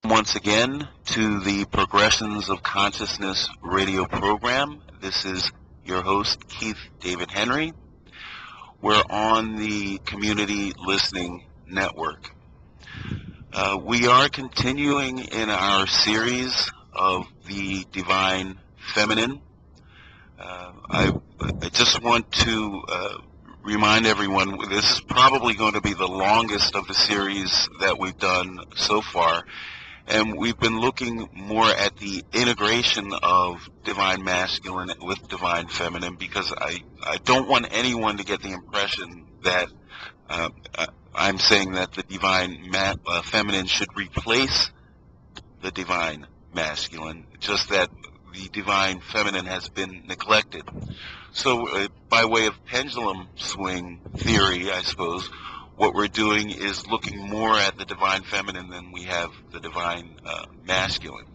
Once again to the Progressions of Consciousness radio program. This is your host, Keith David Henry. We're on the Community Listening Network. We are continuing in our series of the Divine Feminine. I just want to remind everyone, this is probably going to be the longest of the series that we've done so far. And we've been looking more at the integration of divine masculine with divine feminine, because I don't want anyone to get the impression that I'm saying that the divine feminine should replace the divine masculine, just that the divine feminine has been neglected. So by way of pendulum swing theory, I suppose, what we're doing is looking more at the divine feminine than we have the divine masculine.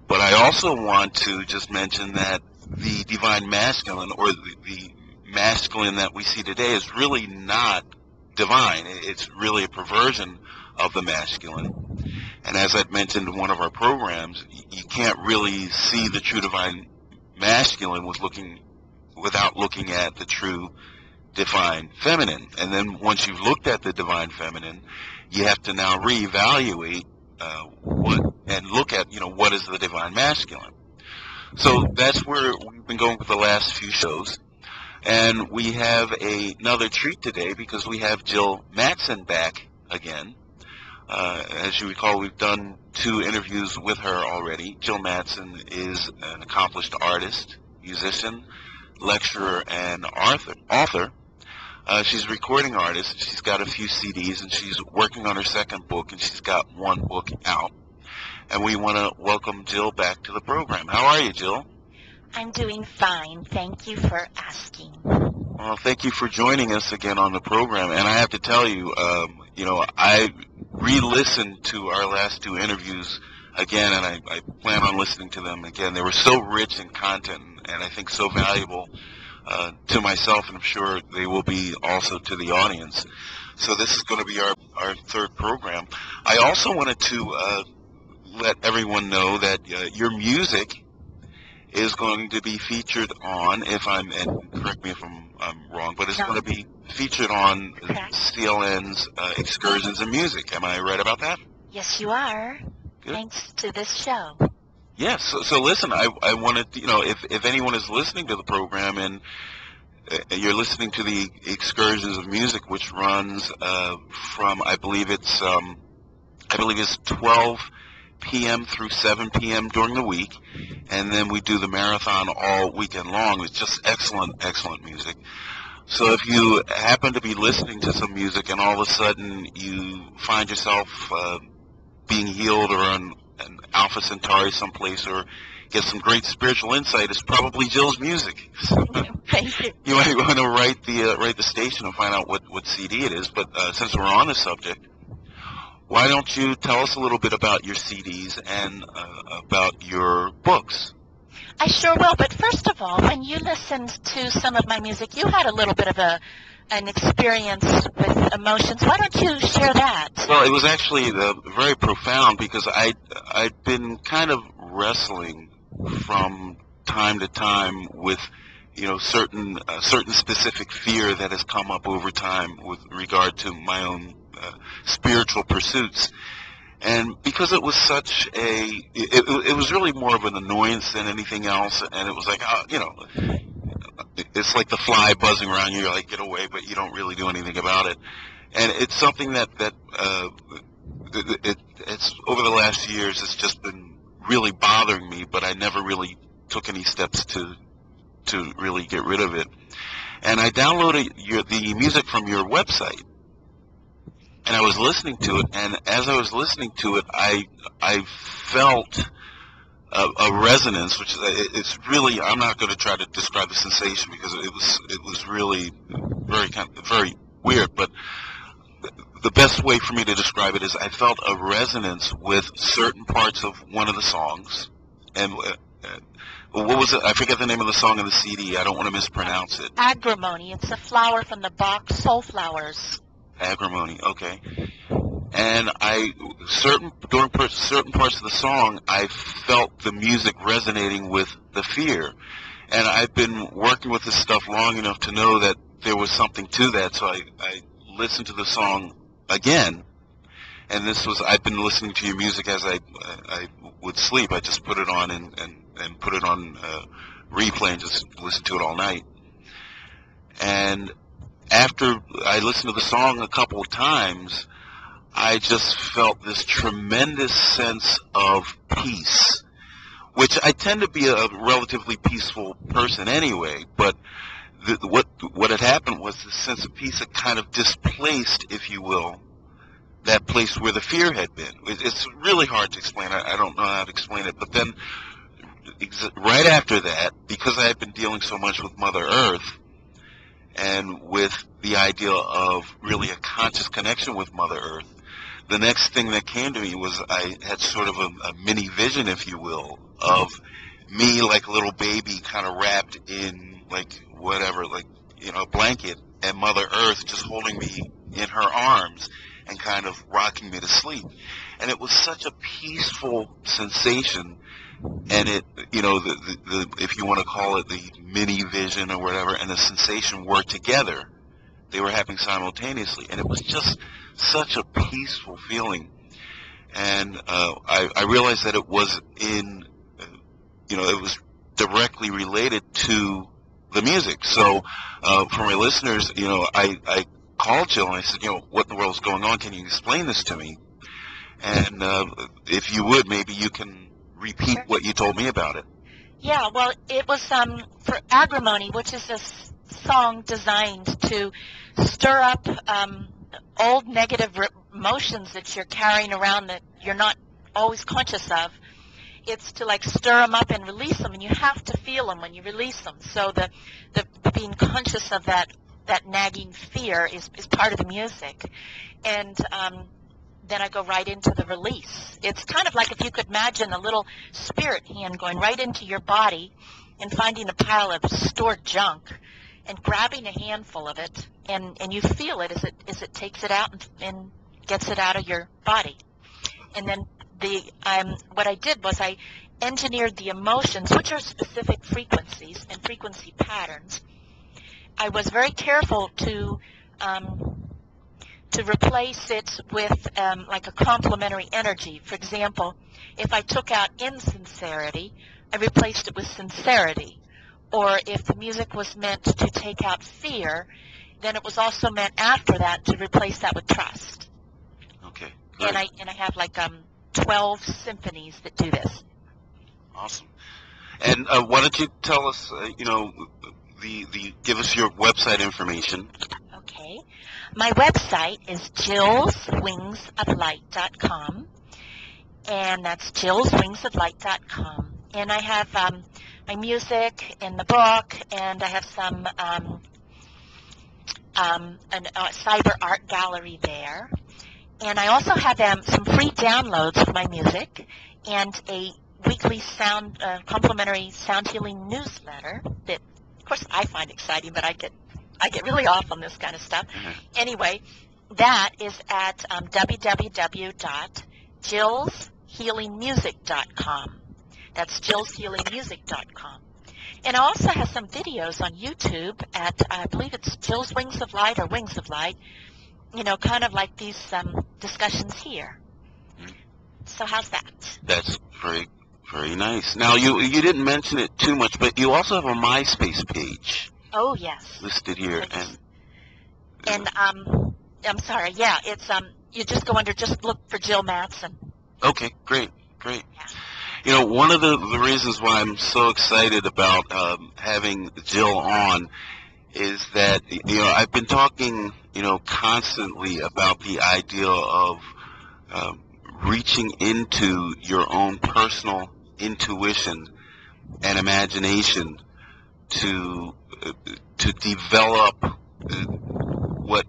But I also want to just mention that the divine masculine, or the masculine that we see today, is really not divine. It's really a perversion of the masculine. And as I've mentioned in one of our programs, you can't really see the true divine masculine without looking at the true divine feminine. And then once you've looked at the divine feminine, you have to now reevaluate and look at, what is the divine masculine. So that's where we've been going with the last few shows. And we have another treat today, because we have Jill Mattson back again. As you recall, we've done 2 interviews with her already. Jill Mattson is an accomplished artist, musician, lecturer, and author. She's a recording artist. She's got a few CDs, and she's working on her second book, and she's got 1 book out. And we want to welcome Jill back to the program. How are you, Jill? I'm doing fine. Thank you for asking. Well, thank you for joining us again on the program. And I have to tell you, I re-listened to our last 2 interviews again, and I plan on listening to them again. They were so rich in content, and I think so valuable to myself, and I'm sure they will be also to the audience. So this is going to be our 3rd program. I also wanted to let everyone know that your music is going to be featured on, and correct me if I'm wrong, but it's going to be featured on CLN's Excursions in Music. Am I right about that? Yes, you are. Good. Thanks to this show. Yes. So listen, I wanted to, if anyone is listening to the program and you're listening to the Excursions of Music, which runs from, I believe it's 12 p.m. through 7 p.m. during the week, and then we do the marathon all weekend long. It's just excellent music. So if you happen to be listening to some music and all of a sudden you find yourself being healed, or on an Alpha Centauri someplace, or get some great spiritual insight, it's probably Jill's music. Thank you. You might want to write the station and find out what CD it is. But since we're on the subject, why don't you tell us a little bit about your CDs and about your books? I sure will. But first of all, when you listened to some of my music, you had a little bit of an experience with emotions. Why don't you share that? Well, it was actually very profound, because I'd been kind of wrestling from time to time with certain specific fear that has come up over time with regard to my own spiritual pursuits. And because it was such it was really more of an annoyance than anything else, and it was like, it's like the fly buzzing around you. You're like, get away, but you don't really do anything about it. And it's something that it's over the last years, it's just been really bothering me, but I never really took any steps to really get rid of it. And I downloaded the music from your website, and I was listening to it, and as I was listening to it, I felt a resonance, which it's really, I'm not going to try to describe the sensation, because it was really very weird, but the best way for me to describe it is I felt a resonance with certain parts of one of the songs. And what was it? I forget the name of the song in the CD. I don't want to mispronounce it. Agrimony. It's a flower from the Bach Soul Flowers. Agrimony, okay. And certain parts of the song, I felt the music resonating with the fear. And I've been working with this stuff long enough to know that there was something to that, so I listened to the song again. And I've been listening to your music as I would sleep. I just put it on and put it on replay and just listen to it all night. And after I listened to the song a couple of times, I just felt this tremendous sense of peace, which I tend to be a relatively peaceful person anyway, but what had happened was this sense of peace that kind of displaced, if you will, that place where the fear had been. It's really hard to explain. I don't know how to explain it. But then right after that, because I had been dealing so much with Mother Earth and with the idea of really a conscious connection with Mother Earth, the next thing that came to me was I had sort of a mini vision, if you will, of me like a little baby kind of wrapped in like whatever, like, a blanket, and Mother Earth just holding me in her arms and kind of rocking me to sleep. And it was such a peaceful sensation, and it, if you want to call it the mini vision or whatever, and the sensation were together. They were happening simultaneously, and it was just such a peaceful feeling. And I realized that it was it was directly related to the music. So for my listeners, I called Jill and I said, what in the world is going on? Can you explain this to me? And if you would, maybe you can repeat what you told me about it. Yeah, well, it was for Agrimony, which is a song designed to stir up old negative emotions that you're carrying around that you're not always conscious of. It's to like stir them up and release them, and you have to feel them when you release them. So the being conscious of that nagging fear is part of the music. And then I go right into the release. It's kind of like if you could imagine a little spirit hand going right into your body and finding a pile of stored junk and grabbing a handful of it, and you feel it as it takes it out and gets it out of your body. And then what I did was I engineered the emotions, which are specific frequencies and frequency patterns. I was very careful to replace it with like a complementary energy. For example, if I took out insincerity, I replaced it with sincerity. Or if the music was meant to take out fear, then it was also meant after that to replace that with trust. Okay, great. And I have like 12 symphonies that do this. Awesome. And why don't you tell us, give us your website information. Okay. My website is jillswingsoflight.com, and that's jillswingsoflight.com. And I have my music in the book, and I have some cyber art gallery there. And I also have some free downloads of my music and a weekly complimentary sound healing newsletter that, of course, I find exciting, but I get really off on this kind of stuff. Mm-hmm. Anyway, that is at www.jillshealingmusic.com. That's jillshealingmusic.com. And I also have some videos on YouTube at, I believe it's Jill's Wings of Light or Wings of Light, kind of like these discussions here. Mm-hmm. So how's that? That's very, very nice. Now, you didn't mention it too much, but you also have a MySpace page. Oh, yes. Listed here. And I'm sorry, yeah, it's, you just go just look for Jill Mattson. Okay, great. Yeah. One of the reasons why I'm so excited about having Jill on is that, I've been talking, constantly about the idea of reaching into your own personal intuition and imagination to develop what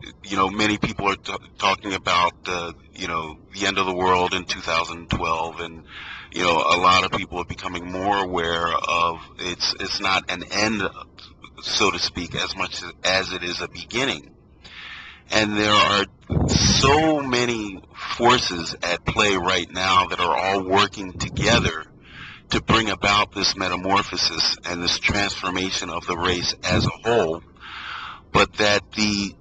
many people are talking about, the end of the world in 2012, and a lot of people are becoming more aware of it's not an end, so to speak, as much as it is a beginning. And there are so many forces at play right now that are all working together to bring about this metamorphosis and this transformation of the race as a whole, but that the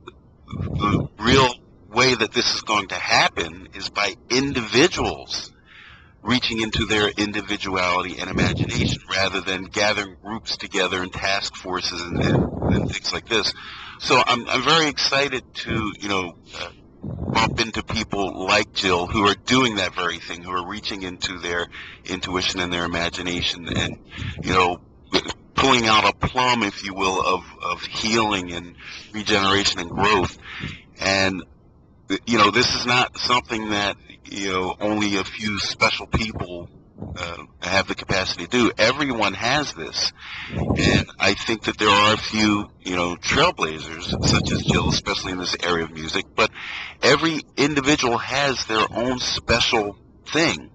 real way that this is going to happen is by individuals reaching into their individuality and imagination rather than gathering groups together in task forces and things like this. So I'm very excited to, bump into people like Jill who are doing that very thing, who are reaching into their intuition and their imagination and, pulling out a plum, if you will, of healing and regeneration and growth. And, this is not something that, only a few special people have the capacity to do. Everyone has this. And I think that there are a few, trailblazers, such as Jill, especially in this area of music, but every individual has their own special thing.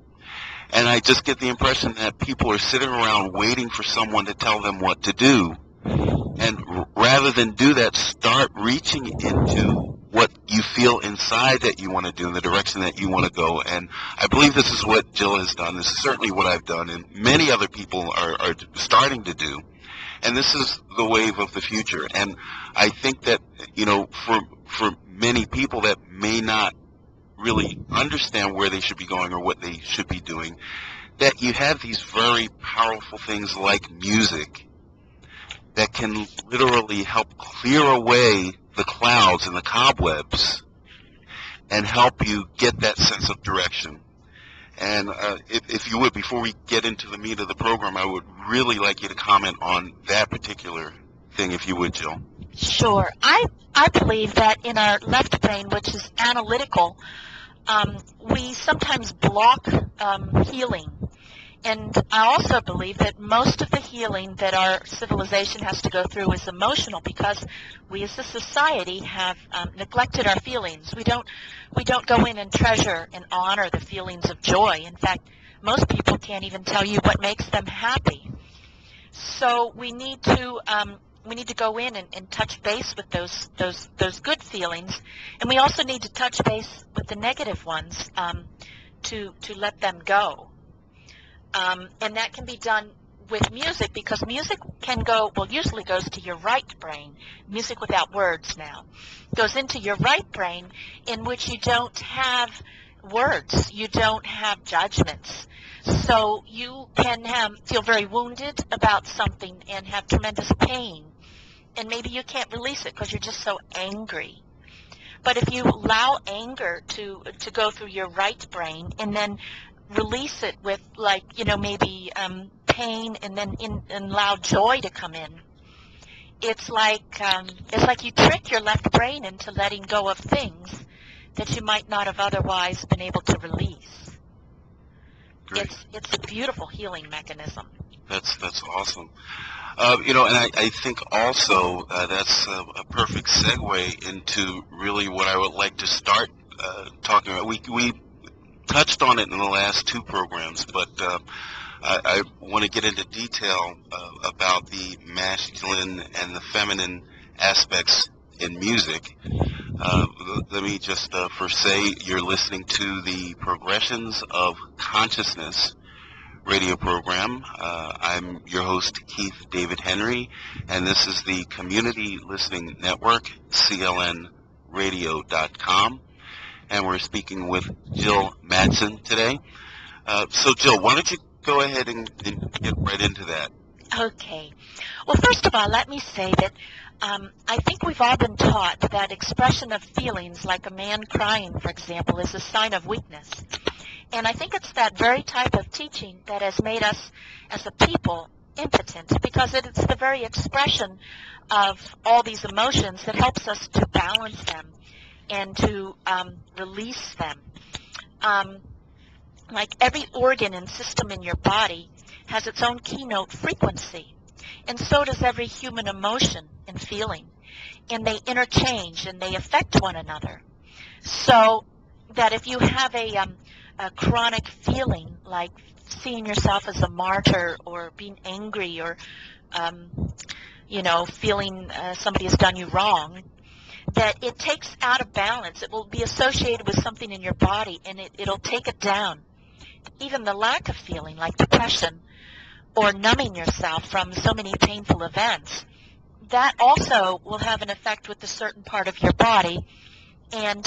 And I just get the impression that people are sitting around waiting for someone to tell them what to do. And rather than do that, start reaching into what you feel inside that you want to do in the direction that you want to go. And I believe this is what Jill has done. This is certainly what I've done, and many other people are starting to do. And this is the wave of the future. And I think that, for many people that may not really understand where they should be going or what they should be doing, that you have these very powerful things like music that can literally help clear away the clouds and the cobwebs and help you get that sense of direction. And if you would, before we get into the meat of the program, I would really like you to comment on that particular thing, if you would, Jill. Sure. I believe that in our left brain, which is analytical, we sometimes block healing. And I also believe that most of the healing that our civilization has to go through is emotional, because we as a society have neglected our feelings. We don't go in and treasure and honor the feelings of joy. In fact, most people can't even tell you what makes them happy. So we need to go in and touch base with those good feelings, and we also need to touch base with the negative ones to let them go. And that can be done with music, because music usually goes to your right brain. Music without words now goes into your right brain, in which you don't have words, you don't have judgments. So you can feel very wounded about something and have tremendous pain, and maybe you can't release it because you're just so angry. But if you allow anger to go through your right brain and then release it with, maybe pain, and then allow joy to come in, it's like you trick your left brain into letting go of things that you might not have otherwise been able to release. Great. It's a beautiful healing mechanism. That's awesome. And I think also that's a perfect segue into really what I would like to start talking about. We touched on it in the last two programs, but I want to get into detail about the masculine and the feminine aspects in music. Let me just first say you're listening to the Progressions of Consciousness radio program. I'm your host, Keith David Henry, and this is the Community Listening Network, clnradio.com, and we're speaking with Jill Mattson today. So Jill, why don't you go ahead and get right into that? Okay. Well, first of all, let me say that I think we've all been taught that expression of feelings, like a man crying, for example, is a sign of weakness. And I think it's that very type of teaching that has made us, as a people, impotent, because it's the very expression of all these emotions that helps us to balance them and to release them. Like every organ and system in your body has its own keynote frequency, and so does every human emotion and feeling, and they interchange and they affect one another. So that if you have a chronic feeling, like seeing yourself as a martyr, or being angry, or feeling somebody has done you wrong, that it takes out of balance. It will be associated with something in your body, and it'll take it down. Even the lack of feeling, like depression or numbing yourself from so many painful events, that also will have an effect with a certain part of your body, and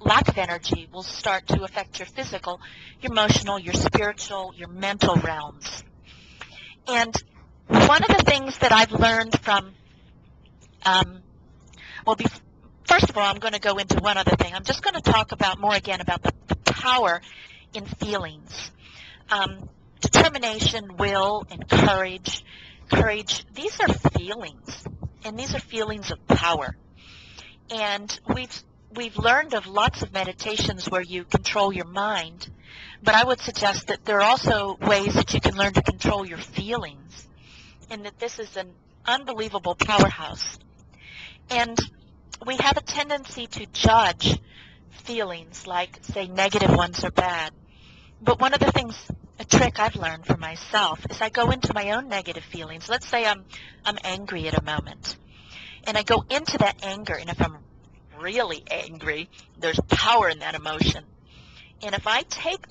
lack of energy will start to affect your physical, your emotional, your spiritual, your mental realms. And one of the things that I've learned from, first of all, I'm going to go into one other thing. I'm just going to talk about more again about the power in feelings. Determination, will, and courage. Courage, these are feelings, and these are feelings of power. And we've learned of lots of meditations where you control your mind, but I would suggest that there are also ways that you can learn to control your feelings, and that this is an unbelievable powerhouse. And we have a tendency to judge feelings like, say, negative ones are bad. But one of the things, a trick I've learned for myself, is I go into my own negative feelings. Let's say I'm angry at a moment, and I go into that anger, and if I'm really angry, there's power in that emotion. And if I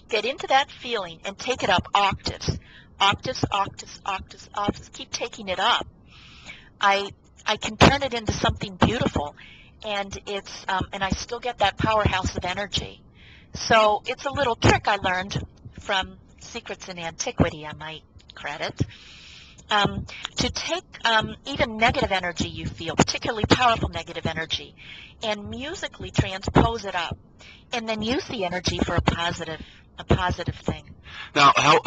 get into that feeling and take it up octaves, keep taking it up, I can turn it into something beautiful, and and I still get that powerhouse of energy. So it's a little trick I learned from Secrets in Antiquity, I might credit, to take even negative energy you feel, particularly powerful negative energy, and musically transpose it up, and then use the energy for a positive thing. Now, how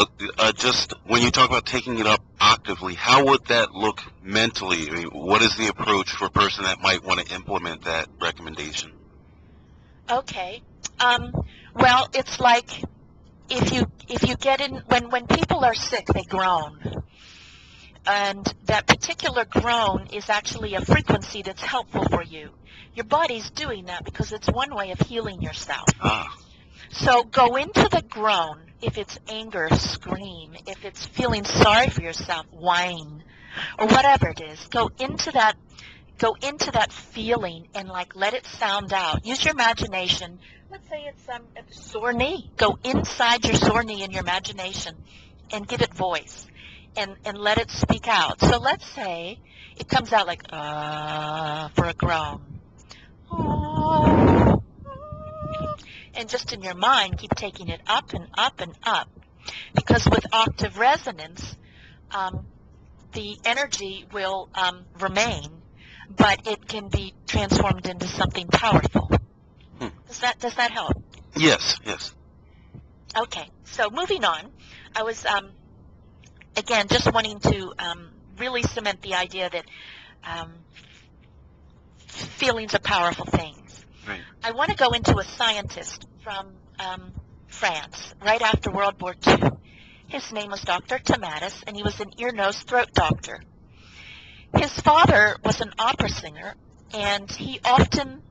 just when you talk about taking it up octavely, how would that look mentally? I mean, what is the approach for a person that might want to implement that recommendation? Okay. Well, it's like if you get in when people are sick, they groan. And that particular groan is actually a frequency that's helpful for you. Your body's doing that because it's one way of healing yourself. So go into the groan. If it's anger, scream. If it's feeling sorry for yourself, whine. Or whatever it is, go into that feeling and let it sound out. Use your imagination. Let's say it's a sore knee. Go inside your sore knee in your imagination and give it voice. And let it speak out. So let's say it comes out like, for a groan. And just in your mind, keep taking it up and up and up. Because with octave resonance, the energy will remain, but it can be transformed into something powerful. Does that help? Yes. Okay, so moving on, I was again just wanting to really cement the idea that feelings are powerful things. Right. I want to go into a scientist from France right after World War II. His name was Dr. Mattson, and he was an ear, nose, throat doctor. His father was an opera singer, and he often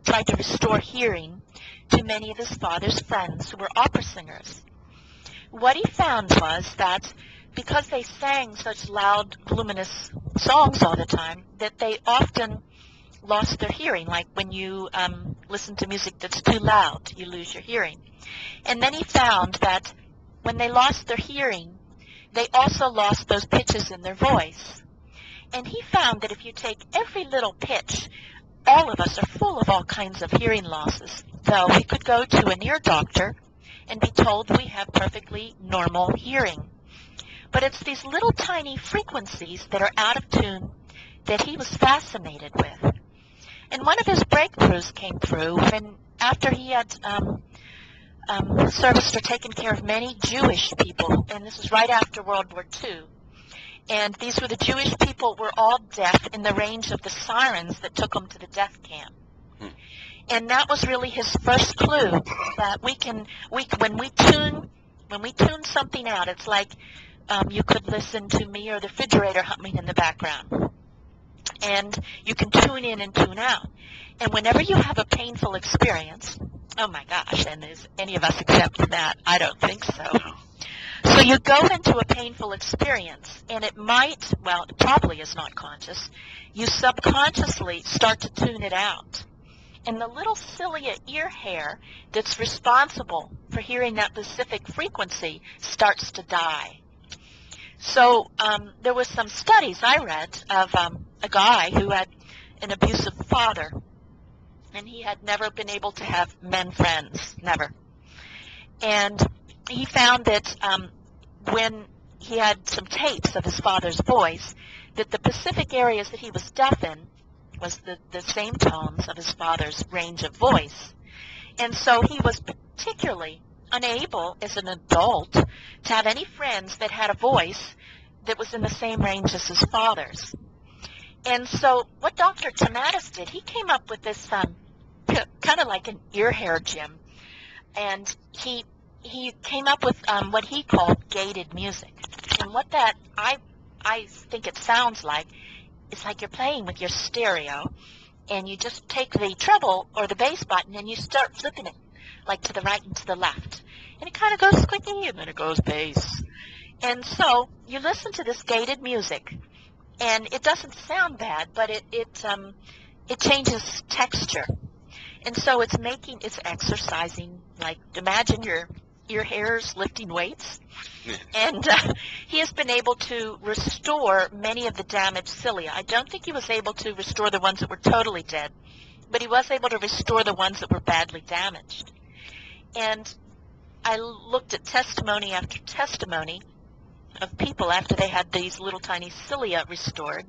tried to restore hearing to many of his father's friends who were opera singers. What he found was that because they sang such loud, voluminous songs all the time, that they often lost their hearing. Like when you listen to music that's too loud, you lose your hearing. And then he found that when they lost their hearing, they also lost those pitches in their voice. And he found that if you take every little pitch, all of us are full of all kinds of hearing losses. So we could go to an ear doctor and be told we have perfectly normal hearing. But it's these little tiny frequencies that are out of tune that he was fascinated with. And one of his breakthroughs came through when, after he had serviced or taken care of many Jewish people, and this was right after World War II. And these were the Jewish people were all deaf in the range of the sirens that took them to the death camp. And that was really his first clue that when we tune something out, it's like you could listen to me or the refrigerator humming in the background. And you can tune in and tune out. And whenever you have a painful experience, oh my gosh, and is any of us exempt from that? I don't think so. So So you go into a painful experience, and it might, well, it probably is not conscious. You subconsciously start to tune it out. And the little cilia ear hair that's responsible for hearing that specific frequency starts to die. So there was some studies I read of a guy who had an abusive father, and he had never been able to have men friends, never. And he found that when he had some tapes of his father's voice, that the specific areas that he was deaf in was the same tones of his father's range of voice. And so he was particularly unable as an adult to have any friends that had a voice that was in the same range as his father's. And so what Dr. Mattson did, he came up with this kind of like an ear hair gym, and he came up with what he called gated music. And what that I think it sounds like, it's like you're playing with your stereo, and you just take the treble or the bass button and you start flipping it, like to the right and to the left. And it kind of goes squeaky, and then it goes bass. And so you listen to this gated music, and it doesn't sound bad, but it changes texture. And so it's exercising, like imagine your hairs lifting weights. And he has been able to restore many of the damaged cilia. I don't think he was able to restore the ones that were totally dead, but he was able to restore the ones that were badly damaged. And I looked at testimony after testimony of people after they had these little tiny cilia restored.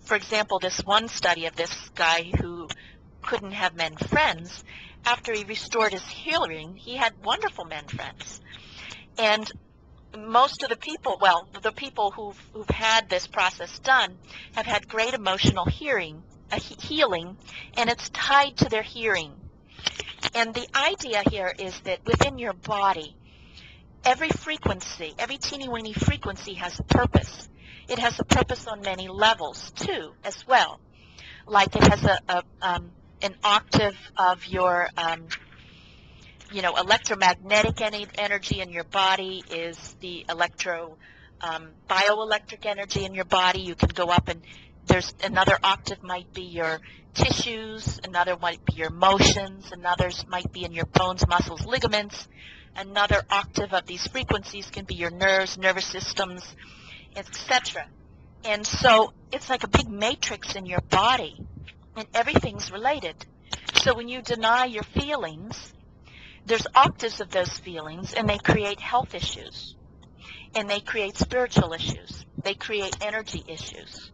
For example, this one study of this guy who couldn't have men friends, after he restored his hearing, he had wonderful men friends. And most of the people, well, the people who've had this process done have had great emotional healing, and it's tied to their hearing. And the idea here is that within your body, every frequency, every teeny-weeny frequency has a purpose. It has a purpose on many levels, too, as well. Like it has an octave of your, electromagnetic energy in your body is the bioelectric energy in your body. You can go up, and there's another octave might be your tissues, another might be your emotions, another might be in your bones, muscles, ligaments. Another octave of these frequencies can be your nerves, nervous systems, etc. And so it's like a big matrix in your body, and everything's related. So when you deny your feelings, there's octaves of those feelings, and they create health issues, and they create spiritual issues. They create energy issues.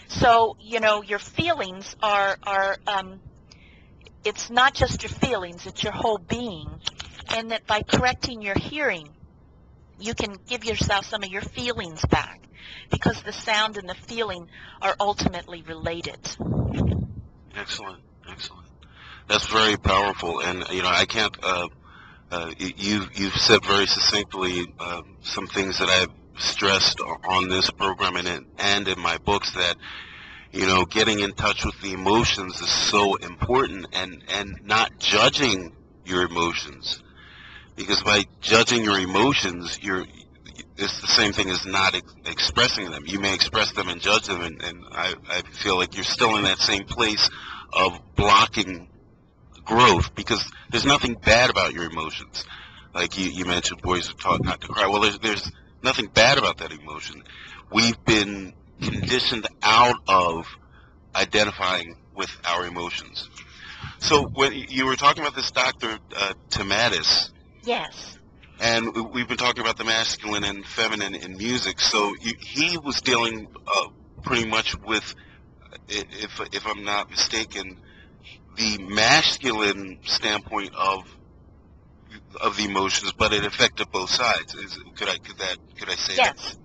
So, your feelings are it's not just your feelings, it's your whole being. And that by correcting your hearing, you can give yourself some of your feelings back, because the sound and the feeling are ultimately related. Excellent. That's very powerful, and I can't. You've said very succinctly some things that I've stressed on this program and in my books, that getting in touch with the emotions is so important, and not judging your emotions, because by judging your emotions, it's the same thing as not expressing them. You may express them and judge them, and I feel like you're still in that same place of blocking growth, because there's nothing bad about your emotions. Like you mentioned, boys are taught not to cry. Well, there's nothing bad about that emotion. We've been conditioned out of identifying with our emotions. So when you were talking about this Dr. Mattson, yes, and we've been talking about the masculine and feminine in music, so he was dealing pretty much with, if I'm not mistaken, the masculine standpoint of the emotions, but it affected both sides. Could I say that?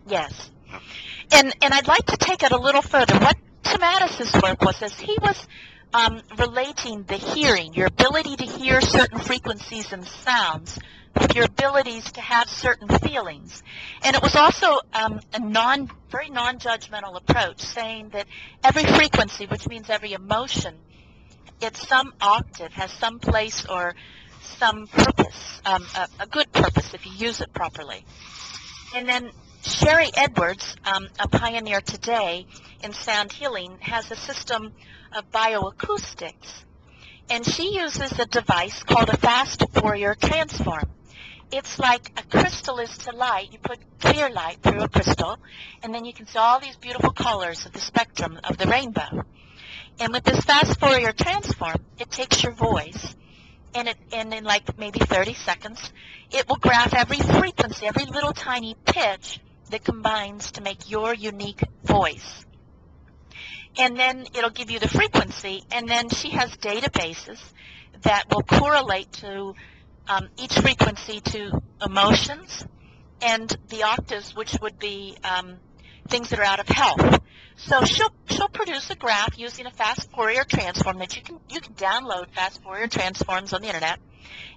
Yes. And I'd like to take it a little further. What Mattsson's work was, is he was relating the hearing, your ability to hear certain frequencies and sounds, with your abilities to have certain feelings. And it was also a very non-judgmental approach, saying that every frequency, which means every emotion, it's some octave, has some place or some purpose, a good purpose if you use it properly. And then Sherry Edwards, a pioneer today in sound healing, has a system of bioacoustics. And she uses a device called a fast Fourier transform. It's like a crystal is to light. You put clear light through a crystal, and then you can see all these beautiful colors of the spectrum of the rainbow. And with this fast Fourier transform, it takes your voice, and in like maybe 30 seconds, it will graph every frequency, every little tiny pitch that combines to make your unique voice. And then it'll give you the frequency, and then she has databases that will correlate to each frequency to emotions and the octaves, which would be things that are out of health. So she'll produce a graph using a fast Fourier transform that you can download fast Fourier transforms on the internet.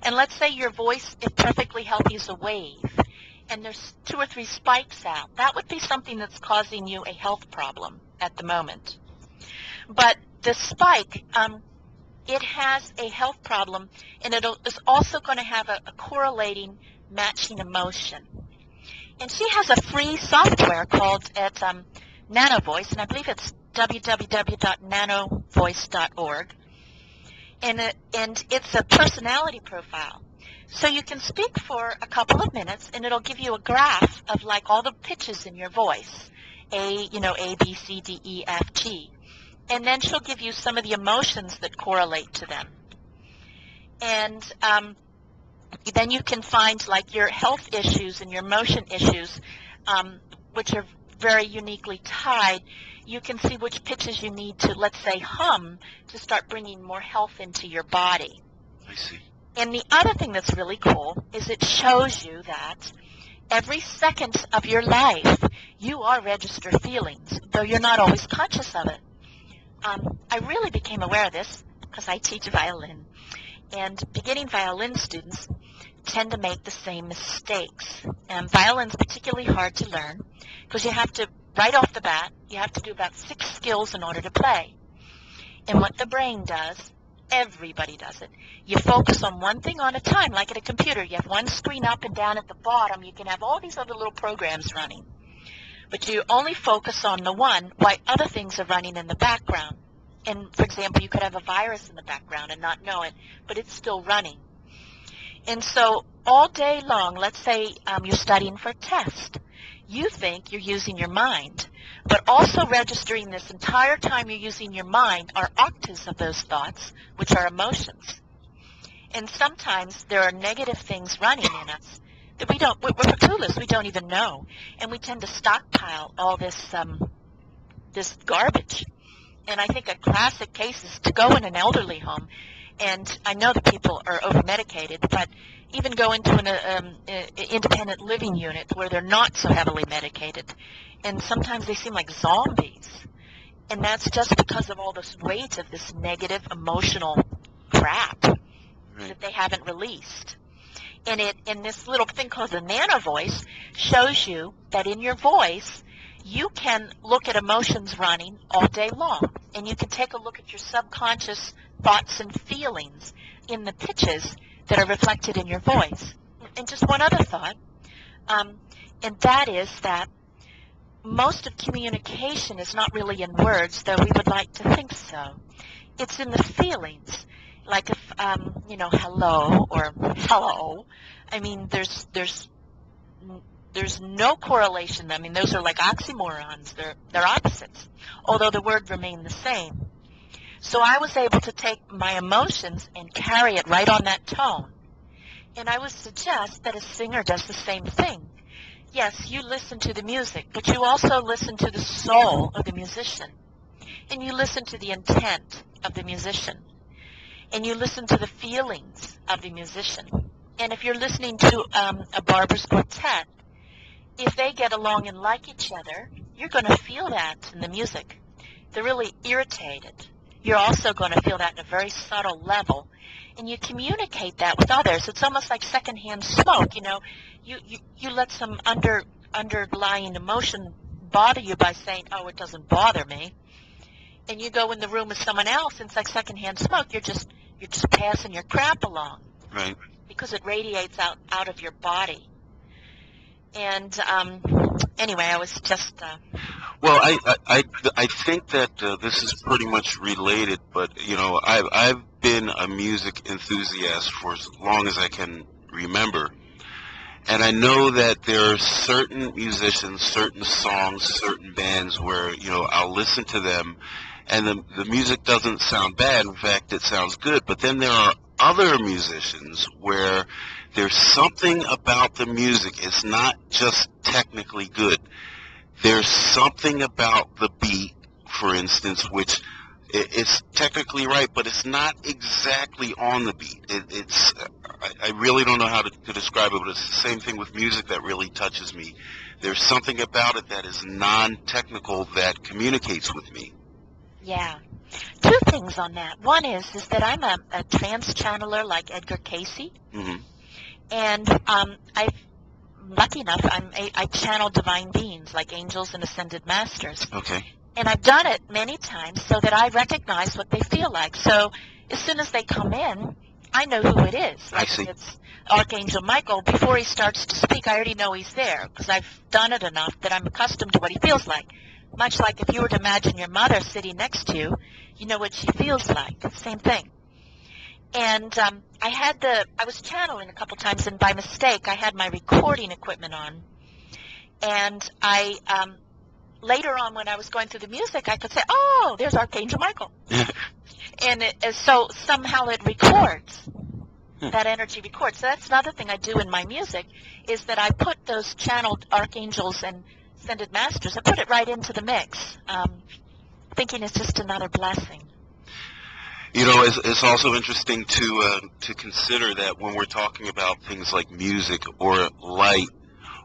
And let's say your voice, if perfectly healthy, is a wave, and there's 2 or 3 spikes out. That would be something that's causing you a health problem at the moment. But the spike, it has a health problem, and is also going to have a correlating, matching emotion. And she has a free software called NanoVoice, and I believe it's www.nanovoice.org. And it's a personality profile. So you can speak for a couple of minutes, and it'll give you a graph of like all the pitches in your voice, A, B, C, D, E, F, G. And then she'll give you some of the emotions that correlate to them. And then you can find like your health issues and your motion issues, which are very uniquely tied. You can see which pitches you need to, let's say, hum to start bringing more health into your body. I see. And the other thing that's really cool is it shows you that every second of your life, you are registered feelings, though you're not always conscious of it. I really became aware of this because I teach violin, and beginning violin students tend to make the same mistakes. And violin's particularly hard to learn because you have to, right off the bat, you have to do about 6 skills in order to play. And what the brain does, everybody does it. You focus on one thing on a time, like at a computer. You have one screen up and down at the bottom. You can have all these other little programs running. But you only focus on the one while other things are running in the background. And, for example, you could have a virus in the background and not know it, but it's still running. And so all day long, let's say you're studying for a test. You think you're using your mind, but also registering this entire time you're using your mind are octaves of those thoughts, which are emotions. And sometimes there are negative things running in us that we're clueless, we don't even know. And we tend to stockpile all this garbage. And I think a classic case is to go in an elderly home, and I know that people are over-medicated, but even go into an independent living unit where they're not so heavily medicated, and sometimes they seem like zombies. And that's just because of all this weight of this negative emotional crap that they haven't released. And this little thing called the NanoVoice shows you that in your voice, you can look at emotions running all day long. And you can take a look at your subconscious thoughts and feelings in the pitches that are reflected in your voice. And just one other thought, and that is that most of communication is not really in words, though we would like to think so. It's in the feelings. Like if, hello or hello. I mean, there's no correlation. I mean, those are like oxymorons. They're opposites, although the word remained the same. So I was able to take my emotions and carry it right on that tone. And I would suggest that a singer does the same thing. Yes, you listen to the music, but you also listen to the soul of the musician. And you listen to the intent of the musician. And you listen to the feelings of the musician. And if you're listening to a barber's quartet, if they get along and like each other, you're going to feel that in the music. They're really irritated. You're also going to feel that in a very subtle level. And you communicate that with others. It's almost like secondhand smoke. You let some underlying emotion bother you by saying, oh, it doesn't bother me. And you go in the room with someone else, and it's like secondhand smoke. You're just passing your crap along. Right. because it radiates out of your body. And anyway, I was just Well, I think that this is pretty much related, but I've been a music enthusiast for as long as I can remember, and I know that there are certain musicians, certain songs, certain bands where I'll listen to them, and the music doesn't sound bad. In fact, it sounds good. But then there are other musicians where there's something about the music. It's not just technically good. There's something about the beat, for instance, which it's technically right, but it's not exactly on the beat. I really don't know how to describe it, but it's the same thing with music that really touches me. There's something about it that is non-technical that communicates with me. yeah. Two things on that. One is that I'm a trance channeler like Edgar Casey, Hmm. and I've lucky enough I channel divine beings like angels and ascended masters. Okay. And I've done it many times so that I recognize what they feel like. So as soon as they come in, I know who it is. I see. If it's Archangel Michael, before he starts to speak, I already know he's there because I've done it enough that I'm accustomed to what he feels like. Much like if you were to imagine your mother sitting next to you, you know what she feels like. Same thing. And I was channeling a couple times, and by mistake, I had my recording equipment on. And later on, when I was going through the music, I could say, oh, there's Archangel Michael. And so somehow it records. That energy records. So that's another thing I do in my music, is that I put those channeled archangels and ascended masters, I put it right into the mix, thinking it's just another blessing. It's also interesting to consider that when we're talking about things like music or light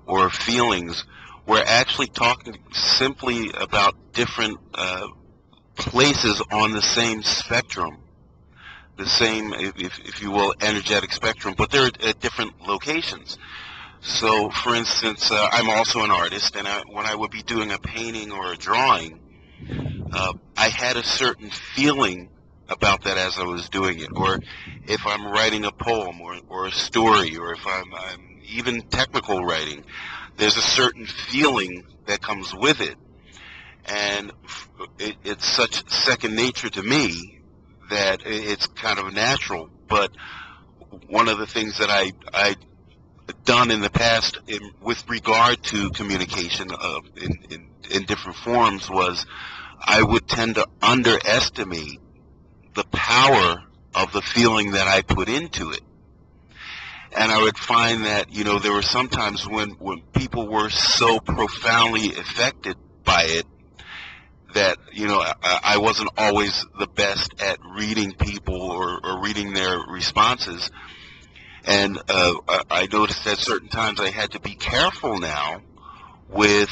or feelings, we're actually talking simply about different places on the same spectrum, the same, if you will, energetic spectrum, but they're at different locations. So, for instance, I'm also an artist, and when I would be doing a painting or a drawing, I had a certain feeling about that as I was doing it. Or if I'm writing a poem or a story, or if I'm even technical writing, there's a certain feeling that comes with it. And it's such second nature to me that it's kind of natural. But one of the things that I done in the past with regard to communication in different forms was I would tend to underestimate the power of the feeling that I put into it. And I would find that, there were some times when people were so profoundly affected by it that, I wasn't always the best at reading people or reading their responses. And I noticed at certain times I had to be careful now with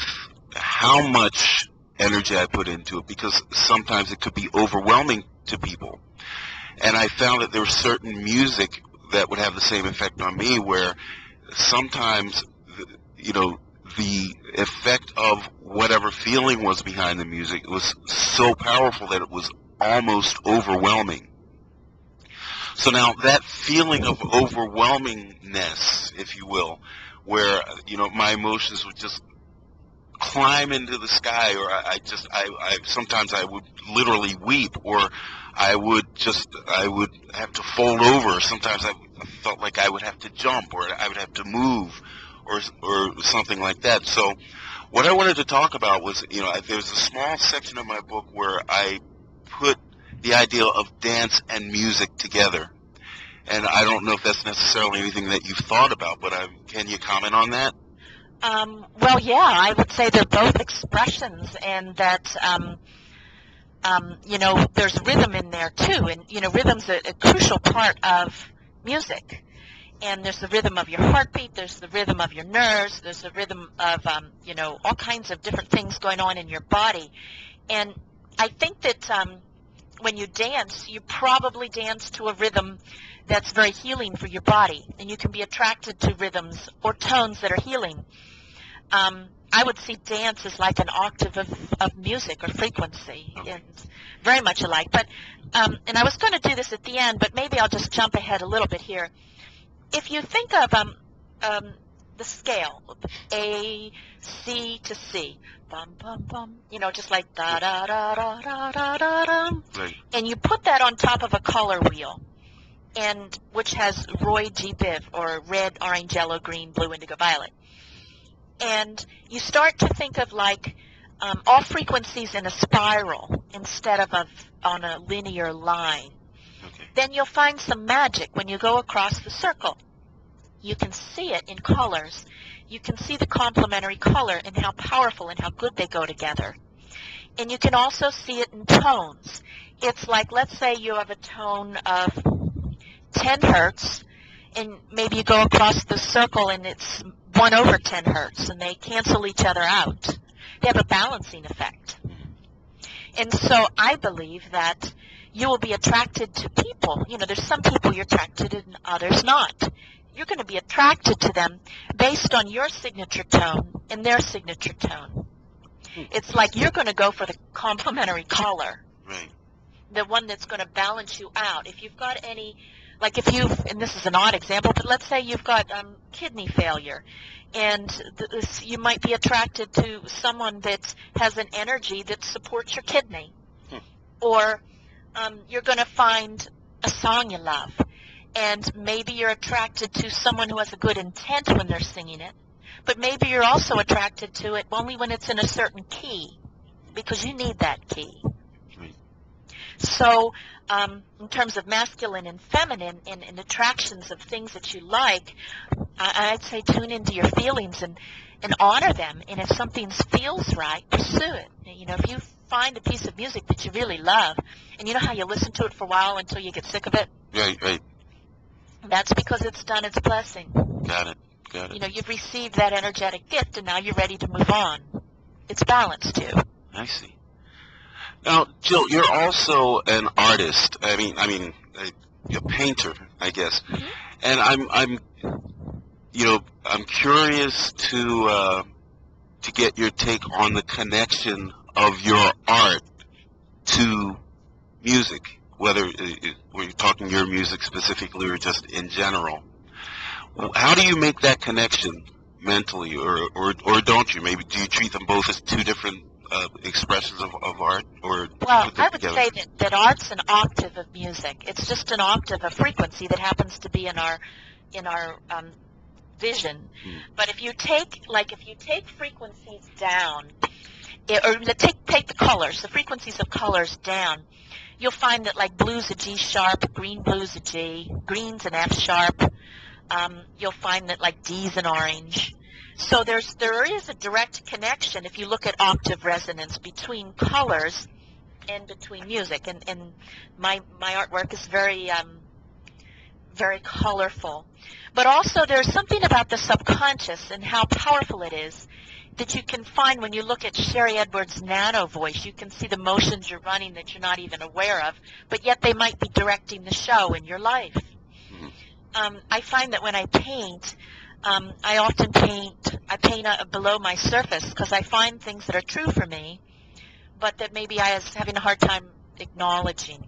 how much energy I put into it, because sometimes it could be overwhelming to people. And I found that there was certain music that would have the same effect on me, where sometimes, the effect of whatever feeling was behind the music was so powerful that it was almost overwhelming. So now that feeling of overwhelmingness, if you will, where, my emotions would just climb into the sky, or I sometimes I would literally weep, or I would have to fold over. Sometimes I felt like I would have to jump, or I would have to move, or something like that. So what I wanted to talk about was, there's a small section of my book where I put the idea of dance and music together. And I don't know if that's necessarily anything that you've thought about, but can you comment on that? Well, yeah, I would say they're both expressions, and that, there's rhythm in there too. And, rhythm's a crucial part of music. And there's the rhythm of your heartbeat, there's the rhythm of your nerves, there's the rhythm of, all kinds of different things going on in your body. And I think that when you dance, you probably dance to a rhythm that's very healing for your body. And you can be attracted to rhythms or tones that are healing. I would see dance as like an octave of music or frequency, and very much alike. But and I was going to do this at the end, but maybe I'll just jump ahead a little bit here. if you think of the scale, A, C to C, bum bum bum, just like da da da da da da da dum, Right. and you put that on top of a color wheel, and which has Roy G. Biv, or red, orange, yellow, green, blue, indigo, violet, and you start to think of like all frequencies in a spiral instead of on a linear line. Okay. Then you'll find some magic when you go across the circle. You can see it in colors. You can see the complementary color and how powerful and how good they go together. And you can also see it in tones. It's like, let's say you have a tone of 10 hertz, and maybe you go across the circle and it's 1 over 10 hertz, and they cancel each other out. They have a balancing effect. And so I believe that you will be attracted to people. There's some people you're attracted to and others not. You're going to be attracted to them based on your signature tone and their signature tone. It's like you're going to go for the complementary color, Right. the one that's going to balance you out. If you've got any, like and this is an odd example, but let's say you've got kidney failure, and you might be attracted to someone that has an energy that supports your kidney. Or you're going to find a song you love, and maybe you're attracted to someone who has a good intent when they're singing it, but maybe you're also attracted to it only when it's in a certain key, because you need that key. Right. So in terms of masculine and feminine and attractions of things that you like, I'd say tune into your feelings and honor them. And if something feels right, pursue it. If you find a piece of music that you really love, and you know how you listen to it for a while until you get sick of it? Right. That's because it's done its blessing. Got it. You've received that energetic gift, and now you're ready to move on. It's balanced too. I see. Now, Jill, you're also an artist. I mean, a painter, I guess. Mm-hmm. And I'm curious to get your take on the connection of your art to music, whether we're talking your music specifically or just in general. How do you make that connection mentally, or don't you? Maybe do you treat them both as two different expressions of art, or well, I would say that art's an octave of music. It's just an octave of frequency that happens to be in our vision. But if you take frequencies down, or take the colors, the frequencies of colors down, you'll find that like blue's a G sharp, green blue's a G, green's an F sharp. You'll find that like D's an orange. So there is a direct connection if you look at octave resonance between colors and between music. And my artwork is very colorful. But also there's something about the subconscious and how powerful it is that you can find when you look at Sherry Edwards' nano voice. You can see the motions you're running that you're not even aware of, but yet they might be directing the show in your life. I find that when I paint, I often paint below my surface because I find things that are true for me, but that maybe I was having a hard time acknowledging.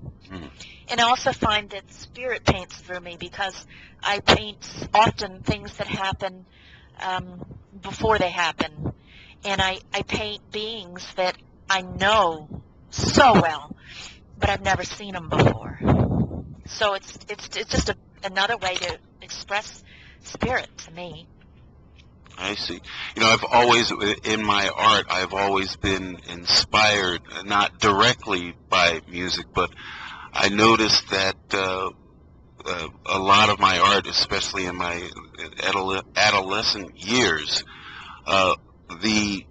And I also find that spirit paints through me because I paint often things that happen before they happen. And I paint beings that I know so well, but I've never seen them before. So it's just another way to express spirit to me. I see. I've always, in my art, I've always been inspired, not directly by music, but I noticed that a lot of my art, especially in my adolescent years, the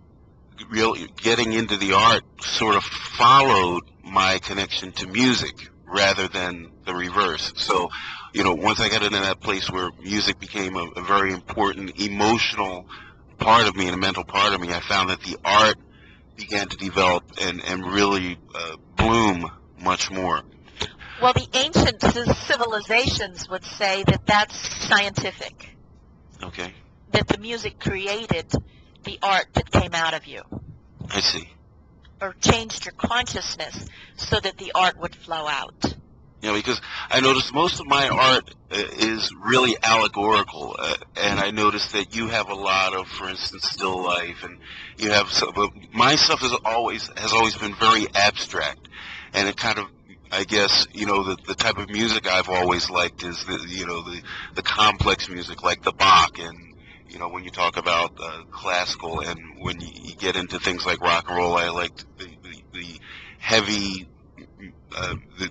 real getting into the art sort of followed my connection to music rather than the reverse. So, once I got into that place where music became a very important emotional part of me and a mental part of me, I found that the art began to develop and really bloom much more. Well, the ancient civilizations would say that that's scientific. Okay. That the music created the art that came out of you. I see. Or changed your consciousness so that the art would flow out. Because I noticed most of my art is really allegorical, and I noticed that you have a lot of, for instance, still life, and you have some, but my stuff has always been very abstract, and it kind of, I guess, the type of music I've always liked is the complex music like the Bach, and when you talk about classical, and when you get into things like rock and roll, I liked the heavy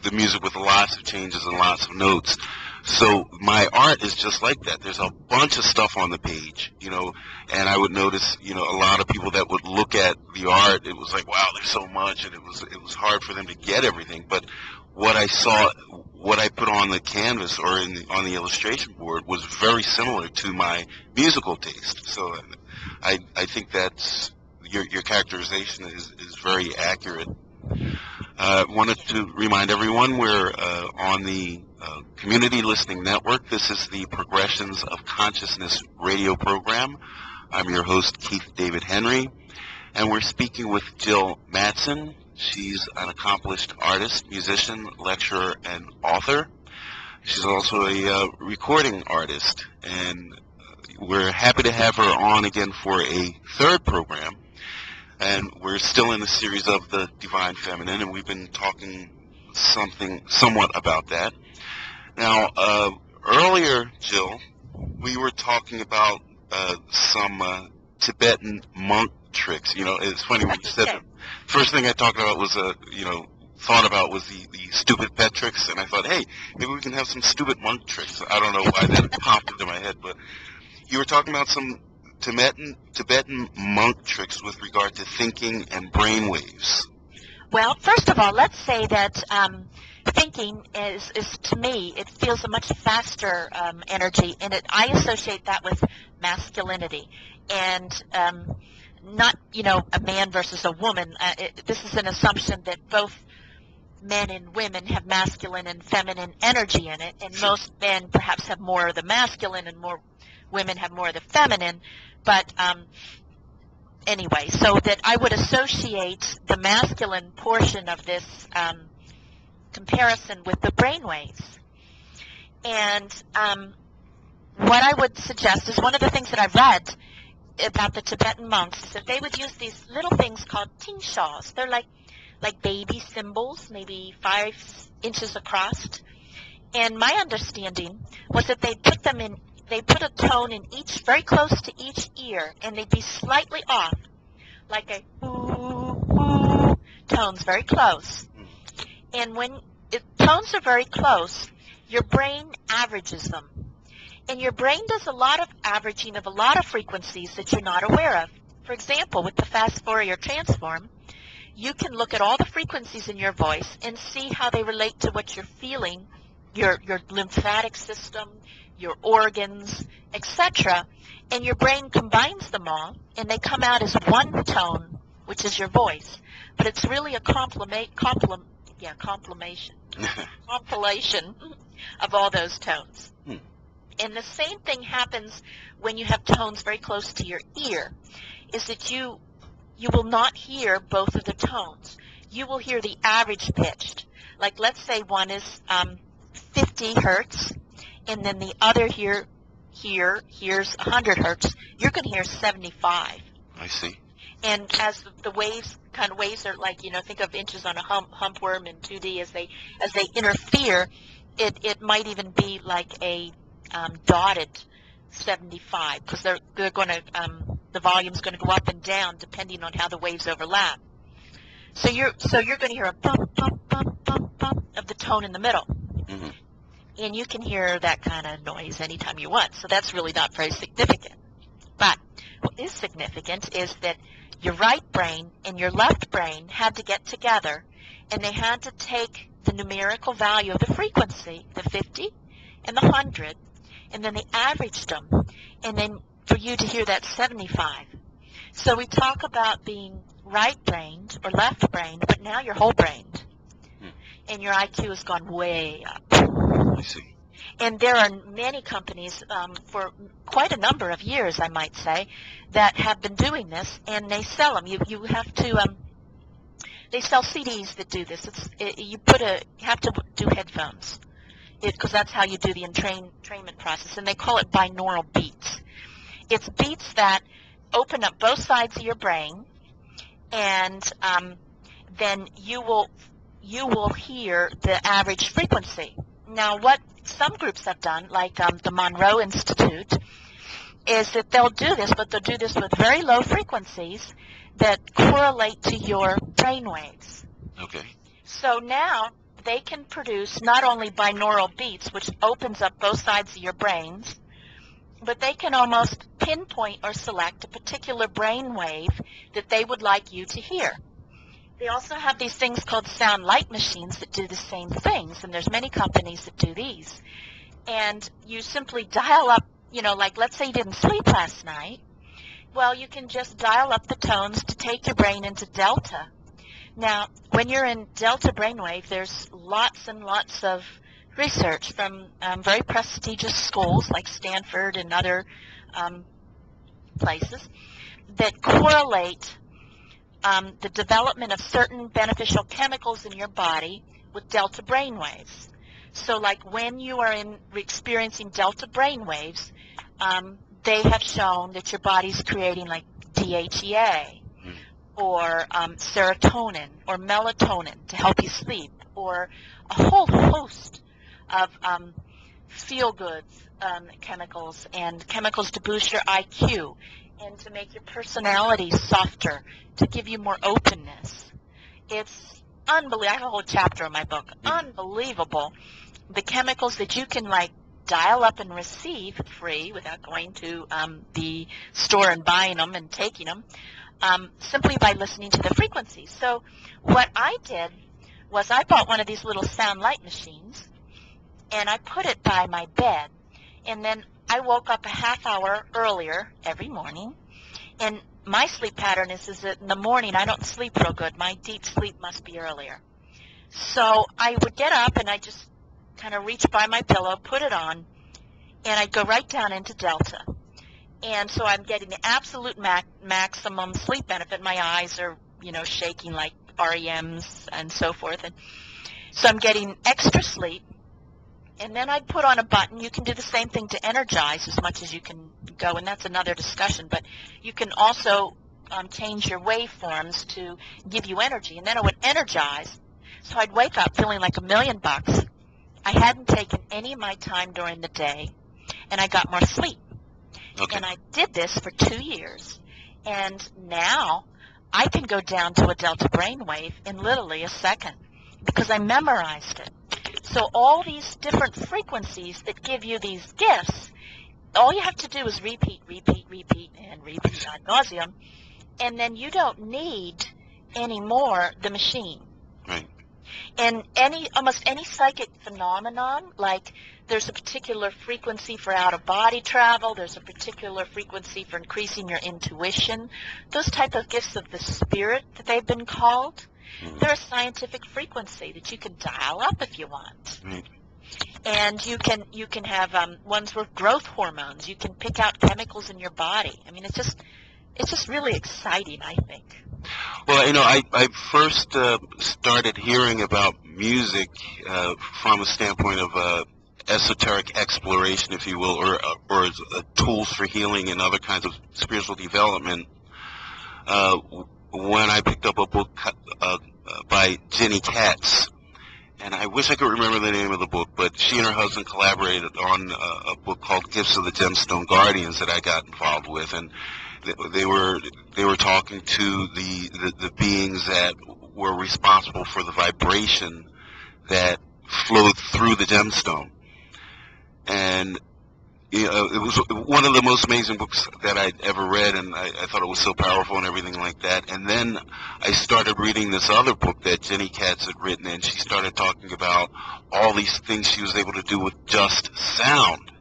the music with lots of changes and lots of notes. So my art is just like that. There's a bunch of stuff on the page, and I would notice, a lot of people that would look at the art, it was like, wow, there's so much, and it was hard for them to get everything. But what I saw, what I put on the canvas or on the illustration board was very similar to my musical taste. So I think that's your characterization is very accurate. Wanted to remind everyone we're on the Community Listening Network. This is the Progressions of Consciousness radio program. I'm your host, Keith David Henry, and we're speaking with Jill Mattson. She's an accomplished artist, musician, lecturer, and author. She's also a recording artist, and we're happy to have her on again for a third program. And we're still in the series of the Divine Feminine, and we've been talking somewhat about that. Now, earlier, Jill, we were talking about some Tibetan monk tricks. It's funny when you said that. First thing I thought about was the stupid pet tricks, and I thought, hey, maybe we can have some stupid monk tricks. I don't know why that popped into my head, but you were talking about some Tibetan monk tricks with regard to thinking and brain waves. Well, first of all, let's say that thinking is to me, it feels a much faster energy, and I associate that with masculinity, and not, a man versus a woman. This is an assumption that both men and women have masculine and feminine energy in it, and most men perhaps have more of the masculine and more women have more of the feminine. But anyway, so that I would associate the masculine portion of this comparison with the brainwaves. And what I would suggest is one of the things that I've read about the Tibetan monks is that they would use these little things called tingshaws. They're like baby cymbals, maybe 5 inches across. And my understanding was that they put a tone in each, very close to each ear, and they'd be slightly off, like a ooh, tones very close. And when tones are very close, your brain averages them. And your brain does a lot of averaging of a lot of frequencies that you're not aware of. For example, with the fast Fourier transform, you can look at all the frequencies in your voice and see how they relate to what you're feeling, your lymphatic system, your organs, etc. And your brain combines them all, and they come out as one tone, which is your voice. But it's really a compilation of all those tones. And the same thing happens when you have tones very close to your ear, is that you will not hear both of the tones. You will hear the average pitched. Like, let's say one is 50 hertz, and then the other hears 100 hertz. You're going to hear 75. I see. And as the waves are like, think of inches on a humpworm in 2D, as they interfere, it might even be like a dotted 75, because they're going to the volume's going to go up and down depending on how the waves overlap. So you're going to hear a bump, bump, bump, bump, bump of the tone in the middle. Mm-hmm. And you can hear that kind of noise anytime you want. So that's really not very significant. But what is significant is that your right brain and your left brain had to get together, and they had to take the numerical value of the frequency, the 50 and the 100, and then they averaged them, and then for you to hear that 75. So we talk about being right-brained or left-brained, but now you're whole-brained, and your IQ has gone way up. I see. And there are many companies for quite a number of years, I might say, that have been doing this, and they sell them. You have to They sell CDs that do this. You have to do headphones because that's how you do the entrainment process, and they call it binaural beats. It's beats that open up both sides of your brain, and then you will hear the average frequency. Now, what some groups have done, like the Monroe Institute, is that they'll do this, but they'll do this with very low frequencies that correlate to your brain waves. Okay. So now they can produce not only binaural beats, which opens up both sides of your brains, but they can almost pinpoint or select a particular brain wave that they would like you to hear. They also have these things called sound light machines that do the same things, and there's many companies that do these. And you simply dial up, like let's say you didn't sleep last night. Well, you can just dial up the tones to take your brain into delta. Now, when you're in delta brainwave, there's lots and lots of research from very prestigious schools like Stanford and other places that correlate the development of certain beneficial chemicals in your body with delta brainwaves. So like when you are experiencing delta brainwaves, they have shown that your body's creating like DHEA or serotonin or melatonin to help you sleep, or a whole host of feel-good chemicals and chemicals to boost your IQ and to make your personality softer, to give you more openness. It's unbelievable. I have a whole chapter in my book. Unbelievable. The chemicals that you can like dial up and receive free without going to the store and buying them and taking them, simply by listening to the frequencies. So what I did was I bought one of these little sound light machines, and I put it by my bed. And then I woke up a half hour earlier every morning. And my sleep pattern is that in the morning I don't sleep real good. My deep sleep must be earlier. So I would get up and I just kind of reach by my pillow, put it on, and I'd go right down into delta. And so I'm getting the absolute maximum sleep benefit. My eyes are, shaking like REMs and so forth. And so I'm getting extra sleep. And then I'd put on a button. You can do the same thing to energize as much as you can go, and that's another discussion. But you can also change your waveforms to give you energy. And then it would energize. So I'd wake up feeling like $1,000,000. I hadn't taken any of my time during the day, and I got more sleep. Okay. And I did this for 2 years. And now I can go down to a delta brainwave in literally a second because I memorized it. So all these different frequencies that give you these gifts, all you have to do is repeat, and repeat ad nauseum, and then you don't need anymore the machine. Right. And almost any psychic phenomenon, like there's a particular frequency for out-of-body travel, there's a particular frequency for increasing your intuition, those type of gifts of the spirit that they've been called, they're a scientific frequency that you can dial up if you want. Right. And you can have ones with growth hormones. You can pick out chemicals in your body. I mean, it's just really exciting, I think. Well, I first started hearing about music from a standpoint of esoteric exploration, if you will, or tools for healing and other kinds of spiritual development. When I picked up a book by Jenny Katz, and I wish I could remember the name of the book, but she and her husband collaborated on a book called Gifts of the Gemstone Guardians that I got involved with, and they were talking to the beings that were responsible for the vibration that flowed through the gemstone. And it was one of the most amazing books that I'd ever read, and I thought it was so powerful and everything like that. And then I started reading this other book that Jenny Katz had written, and she started talking about all these things she was able to do with just sound.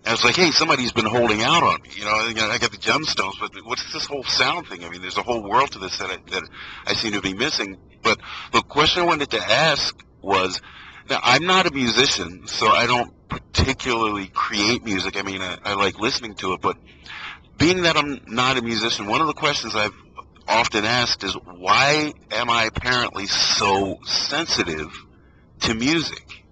And I was like, hey, somebody's been holding out on me. I got the gemstones, but what's this whole sound thing? I mean, there's a whole world to this that I seem to be missing. But the question I wanted to ask was, now, I'm not a musician, so I don't particularly create music. I mean, I like listening to it, but being that I'm not a musician, one of the questions I've often asked is, why am I apparently so sensitive to music?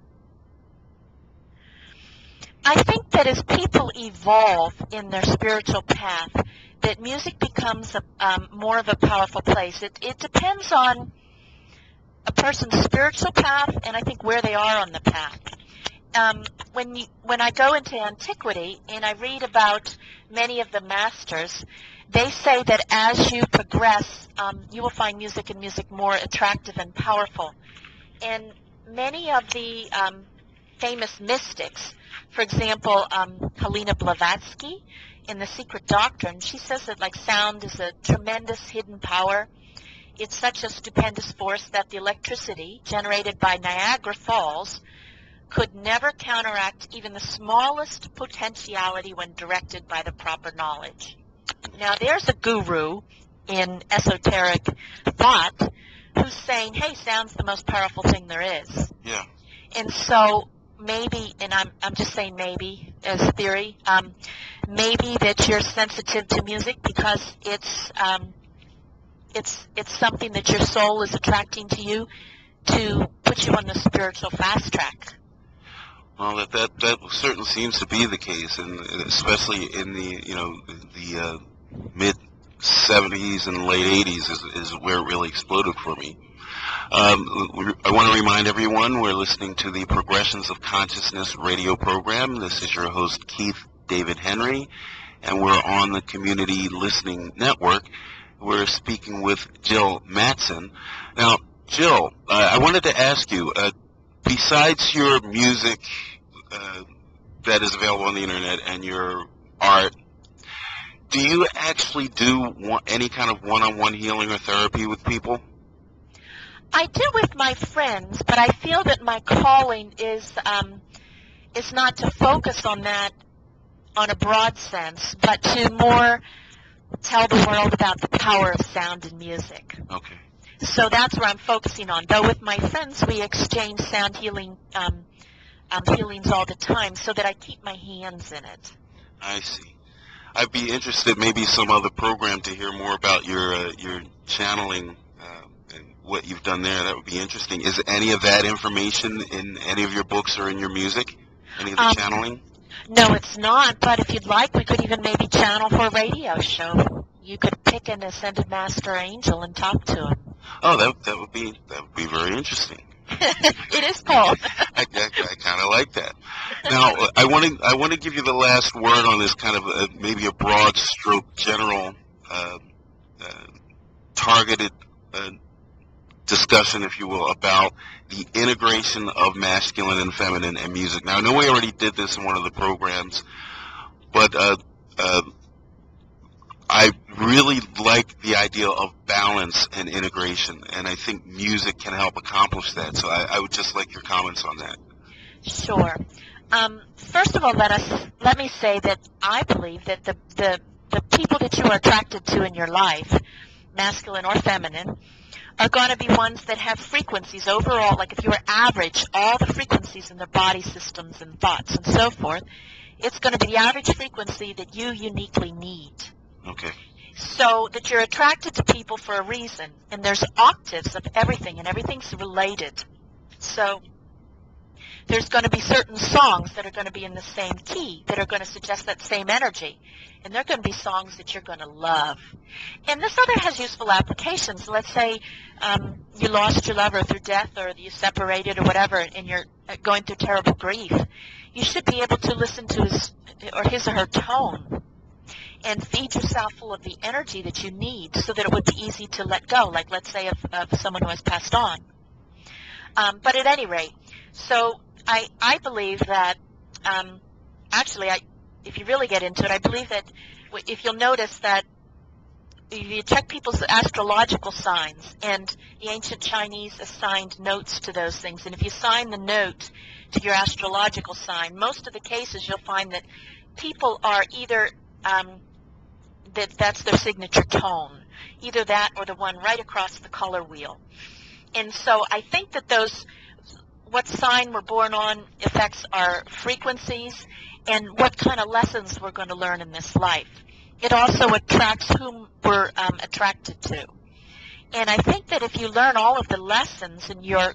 I think that as people evolve in their spiritual path, that music becomes more of a powerful place. It depends on a person's spiritual path, and I think where they are on the path. When I go into antiquity and I read about many of the masters, they say that as you progress, you will find music and music more attractive and powerful. And many of the famous mystics, for example, Helena Blavatsky in The Secret Doctrine, she says that like sound is a tremendous hidden power. It's such a stupendous force that the electricity generated by Niagara Falls could never counteract even the smallest potentiality when directed by the proper knowledge. Now, there's a guru in esoteric thought who's saying, hey, sound's the most powerful thing there is. Yeah. And so maybe, and I'm just saying maybe as theory, maybe that you're sensitive to music because it's something that your soul is attracting to you to put you on the spiritual fast track. Well, that certainly seems to be the case, and especially in the mid 70s and late 80s is where it really exploded for me. I want to remind everyone we're listening to the Progressions of Consciousness radio program. This is your host, Keith David Henry, and we're on the Community Listening Network. We're speaking with Jill Mattson. Now, Jill, I wanted to ask you, besides your music that is available on the internet and your art, do you actually do any kind of one-on-one healing or therapy with people? I do with my friends, but I feel that my calling is not to focus on that on a broad sense, but to more tell the world about the power of sound and music. Okay. So that's where I'm focusing on. Though with my friends, we exchange sound healing healings all the time, so that I keep my hands in it. I see. I'd be interested, maybe some other program, to hear more about your channeling and what you've done there. That would be interesting. Is any of that information in any of your books or in your music? Any of the channeling? No, it's not. But if you'd like, we could even maybe channel for a radio show. You could pick an ascended master angel and talk to him. Oh, that would be very interesting. It is cool. I kind of like that. Now, I want to give you the last word on this kind of maybe a broad stroke, general, targeted discussion, if you will, about the integration of masculine and feminine in music. Now, I know we already did this in one of the programs, but I really like the idea of balance and integration, and I think music can help accomplish that. So I would just like your comments on that. Sure. First of all, let me say that I believe that the people that you are attracted to in your life, masculine or feminine, are going to be ones that have frequencies overall. Like if you were average all the frequencies in their body systems and thoughts and so forth, it's going to be the average frequency that you uniquely need. Okay. So that you're attracted to people for a reason, and there's octaves of everything, and everything's related. So there's going to be certain songs that are going to be in the same key that are going to suggest that same energy, and they're going to be songs that you're going to love. And this other has useful applications. Let's say you lost your lover through death, or you separated or whatever, and you're going through terrible grief. You should be able to listen to his or her tone and feed yourself full of the energy that you need so that it would be easy to let go, like let's say of someone who has passed on. But at any rate, so I believe that, actually, if you really get into it, I believe that if you'll notice that if you check people's astrological signs, and the ancient Chinese assigned notes to those things, and if you sign the note to your astrological sign, most of the cases you'll find that people are either that's their signature tone, either that or the one right across the color wheel. And so I think that what sign we're born on affects our frequencies and what kind of lessons we're going to learn in this life. it also attracts whom we're attracted to. And I think that if you learn all of the lessons in your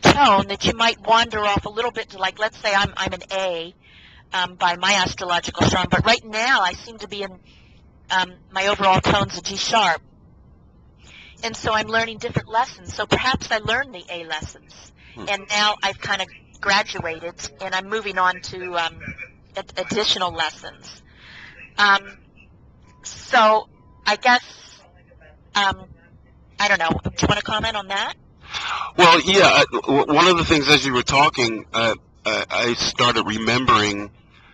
tone, that you might wander off a little bit to, like, let's say I'm an A by my astrological chart, but right now I seem to be in my overall tone's a G sharp. And so I'm learning different lessons. So perhaps I learned the A lessons, and now I've kind of graduated, and I'm moving on to additional lessons. So I guess, I don't know. Do you want to comment on that? Well, yeah. One of the things as you were talking, I started remembering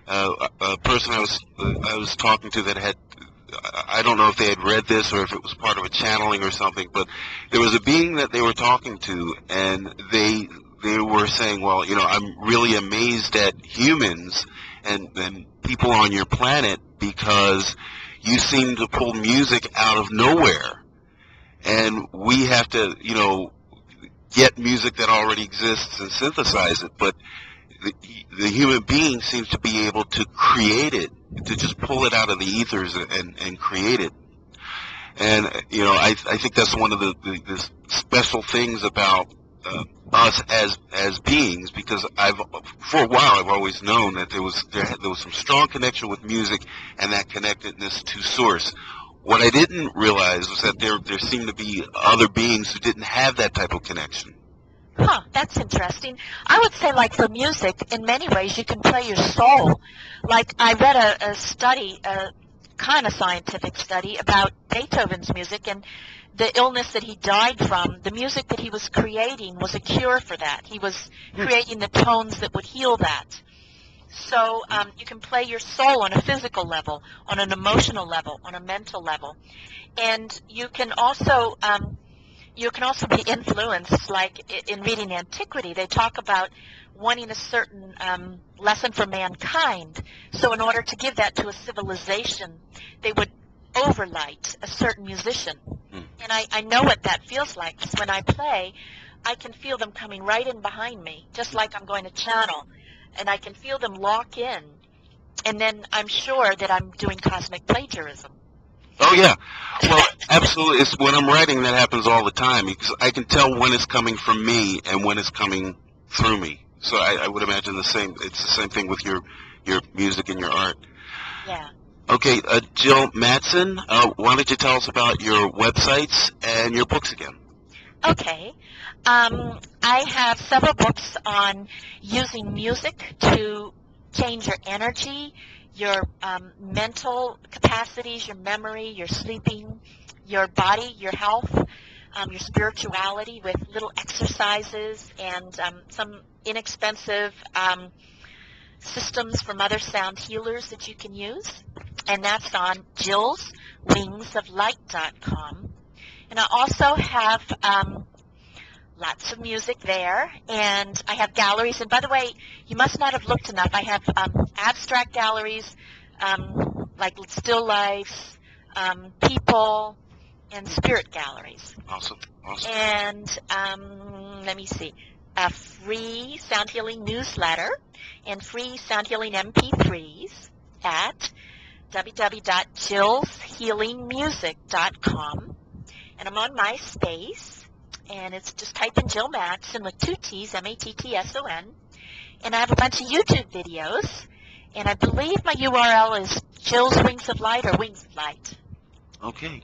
a person I was talking to that had. I don't know if they had read this or if it was part of a channeling or something, but there was a being that they were talking to, and they were saying, well, I'm really amazed at humans and people on your planet because you seem to pull music out of nowhere, and we have to, get music that already exists and synthesize it, but the human being seems to be able to create it, to just pull it out of the ethers and create it. And, I think that's one of the special things about us as beings, because for a while I've always known that there was some strong connection with music and that connectedness to source. What I didn't realize was that there seemed to be other beings who didn't have that type of connection. Huh, that's interesting. I would say, like, for music, in many ways you can play your soul. Like, I read a study, a kind of scientific study about Beethoven's music, and the illness that he died from, the music that he was creating was a cure for that. He was creating the tones that would heal that. So you can play your soul on a physical level, on an emotional level, on a mental level. And you can also be influenced, like in reading antiquity, they talk about wanting a certain lesson for mankind. So in order to give that to a civilization, they would overlight a certain musician. And I know what that feels like, because when I play, I can feel them coming right in behind me, just like I'm going to channel. And I can feel them lock in. And then I'm sure that I'm doing cosmic plagiarism. Oh, yeah. Well, absolutely. It's when I'm writing, that happens all the time, because I can tell when it's coming from me and when it's coming through me. So I would imagine it's the same thing with your music and your art. Yeah. Okay, Jill Mattson, why don't you tell us about your websites and your books again? Okay. I have several books on using music to change your energy, your mental capacities, your memory, your sleeping, your body, your health, your spirituality, with little exercises and some inexpensive systems from other sound healers that you can use. And that's on jillswingsoflight.com. And I also have lots of music there, and I have galleries. And by the way, you must not have looked enough. I have abstract galleries, like still lifes, people, and spirit galleries. Awesome. And let me see, a free sound healing newsletter and free sound healing MP3s at www.jillshealingmusic.com. And I'm on MySpace, and it's just type in Jill Mattson with 2 T's, Mattson. And I have a bunch of YouTube videos, and I believe my URL is Jill's Wings of Light or Wings of Light. Okay.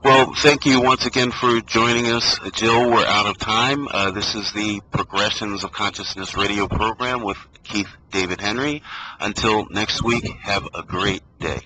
Well, thank you once again for joining us, Jill. We're out of time. This is the Progressions of Consciousness radio program with Keith David Henry. Until next week, have a great day.